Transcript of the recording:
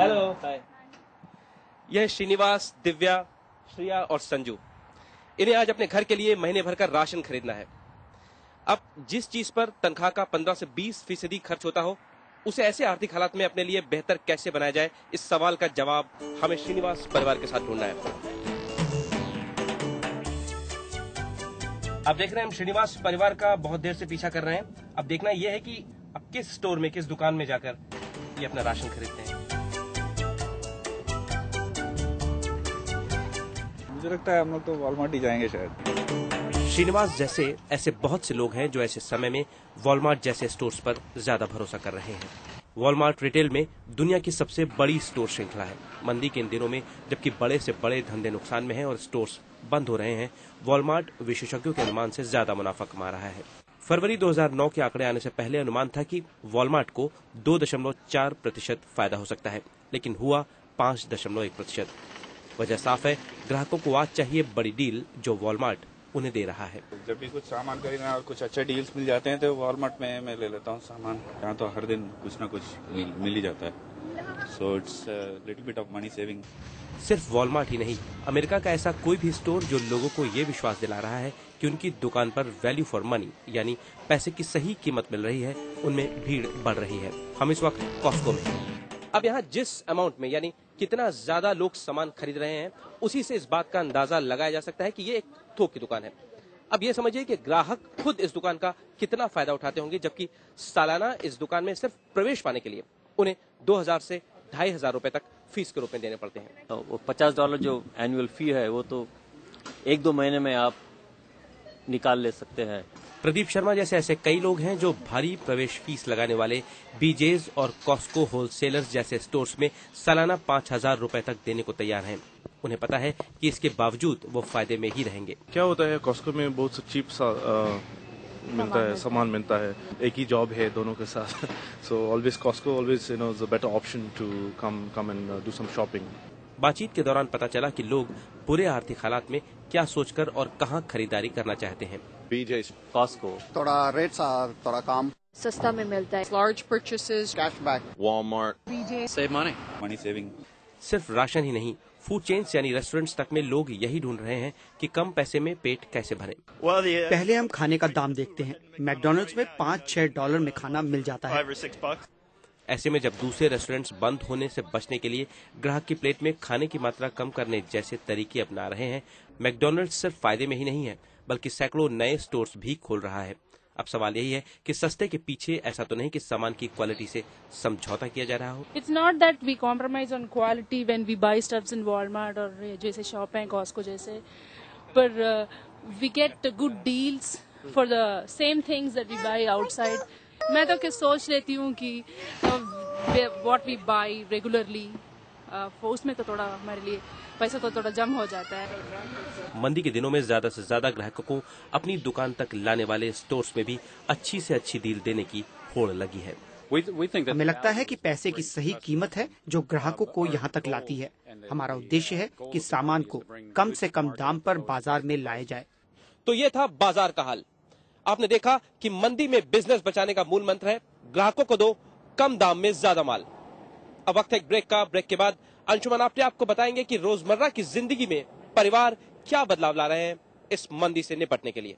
Hello, हाय। यह श्रीनिवास, दिव्या, श्रिया और संजू। इन्हें आज अपने घर के लिए महीने भर का राशन खरीदना है। अब जिस चीज पर तनख्वाह का 15 से 20% खर्च होता हो, उसे ऐसे आर्थिक हालात में अपने लिए बेहतर कैसे बनाया जाए, इस सवाल का जवाब हमें श्रीनिवास परिवार के साथ ढूंढना है। अब देख रहे हैं हम श्रीनिवास परिवार का बहुत देर से पीछा कर रहे हैं। अब देखना यह है कि अब किस स्टोर में, किस दुकान में जाकर ये अपना राशन खरीदते हैं। मुझे लगता है हम लोग तो वॉलमार्ट ही जाएंगे शायद। श्रीनिवास जैसे ऐसे बहुत से लोग हैं जो ऐसे समय में वॉलमार्ट जैसे स्टोर्स पर ज्यादा भरोसा कर रहे हैं। वॉलमार्ट रिटेल में दुनिया की सबसे बड़ी स्टोर श्रृंखला है। मंदी के इन दिनों में जबकि बड़े से बड़े धंधे नुकसान में हैं और स्टोर्स बंद हो रहे हैं, वॉलमार्ट विशेषज्ञों के अनुमान से ज्यादा मुनाफा कमा रहा है। फरवरी 2009 के आंकड़े आने से पहले अनुमान था कि वॉलमार्ट को 2.4% फायदा हो सकता है, लेकिन हुआ 5.1%। वजह साफ है, ग्राहकों को आज चाहिए बड़ी डील जो वॉलमार्ट उन्हें दे रहा है। जब भी कुछ सामान खरीदना और कुछ अच्छे डील्स मिल जाते हैं तो वॉलमार्ट में मैं ले लेता हूँ सामान। यहाँ तो हर दिन कुछ ना कुछ मिल ही जाता है। So it's little bit of money saving. सिर्फ वॉलमार्ट ही नहीं, अमेरिका का ऐसा कोई भी स्टोर जो लोगों को ये विश्वास दिला रहा है कि उनकी दुकान पर वैल्यू फॉर मनी यानी पैसे की सही कीमत मिल रही है, उनमें भीड़ बढ़ रही है। हम इस वक्त कॉस्को में हैं। अब यहाँ जिस अमाउंट में यानी कितना ज्यादा लोग सामान खरीद रहे हैं, उसी से इस बात का अंदाजा लगाया जा सकता है कि ये एक थोक की दुकान है। अब ये समझिए कि ग्राहक खुद इस दुकान का कितना फायदा उठाते होंगे, जबकि सालाना इस दुकान में सिर्फ प्रवेश पाने के लिए उन्हें 2000 से 2500 रुपए तक फीस के रूप में देने पड़ते हैं। तो वो $50 जो एनुअल फी है वो तो 1-2 महीने में आप निकाल ले सकते हैं। प्रदीप शर्मा जैसे ऐसे कई लोग हैं जो भारी प्रवेश फीस लगाने वाले बीजेज और कॉस्को होलसेलर्स जैसे स्टोर्स में सालाना 5000 रुपए तक देने को तैयार हैं। उन्हें पता है कि इसके बावजूद वो फायदे में ही रहेंगे। क्या होता है, कॉस्को में बहुत सा चीप सा मिलता है, सामान मिलता है। एक ही जॉब है दोनों के साथ। So always Costco always is a better option to come and do some shopping. बातचीत के दौरान पता चला कि लोग बुरे आर्थिक हालात में क्या सोचकर और कहां खरीदारी करना चाहते हैं। कॉस्को थोड़ा रेट थोड़ा कम सस्ता में मिलता है। Large purchases, cashback, Walmart. save money. Money saving. सिर्फ राशन ही नहीं, फूड चेन्स यानी रेस्टोरेंट्स तक में लोग यही ढूंढ रहे हैं कि कम पैसे में पेट कैसे भरें। पहले हम खाने का दाम देखते हैं। मैकडॉनल्ड्स में $5-6 में खाना मिल जाता है। ऐसे में जब दूसरे रेस्टोरेंट्स बंद होने से बचने के लिए ग्राहक की प्लेट में खाने की मात्रा कम करने जैसे तरीके अपना रहे हैं, मैकडॉनल्ड्स सिर्फ फायदे में ही नहीं है बल्कि सैकड़ों नए स्टोर्स भी खोल रहा है। अब सवाल यही है कि सस्ते के पीछे ऐसा तो नहीं कि सामान की क्वालिटी से समझौता किया जा रहा हो। It's not that we compromise on quality when we buy stuffs in Walmart और जैसे शॉप है कॉस्को जैसे, पर we get good deals for the same things that we buy outside. मैं तो क्या सोच लेती हूँ कि what we buy regularly, उसमें तो थोड़ा हमारे लिए पैसा तो थोड़ा जम हो जाता है। मंदी के दिनों में ज्यादा से ज्यादा ग्राहकों को अपनी दुकान तक लाने वाले स्टोर्स में भी अच्छी से अच्छी डील देने की होड़ लगी है। हमें लगता है कि पैसे की सही कीमत है जो ग्राहकों को यहाँ तक लाती है। हमारा उद्देश्य है कि सामान को कम से कम दाम पर बाजार में लाया जाए। तो ये था बाजार का हाल। आपने देखा कि मंदी में बिजनेस बचाने का मूल मंत्र है ग्राहकों को दो कम दाम में ज्यादा माल। अब वक्त है एक ब्रेक का। ब्रेक के बाद अंशुमन आपको बताएंगे कि रोजमर्रा की जिंदगी में परिवार क्या बदलाव ला रहे हैं इस मंदी से निपटने के लिए।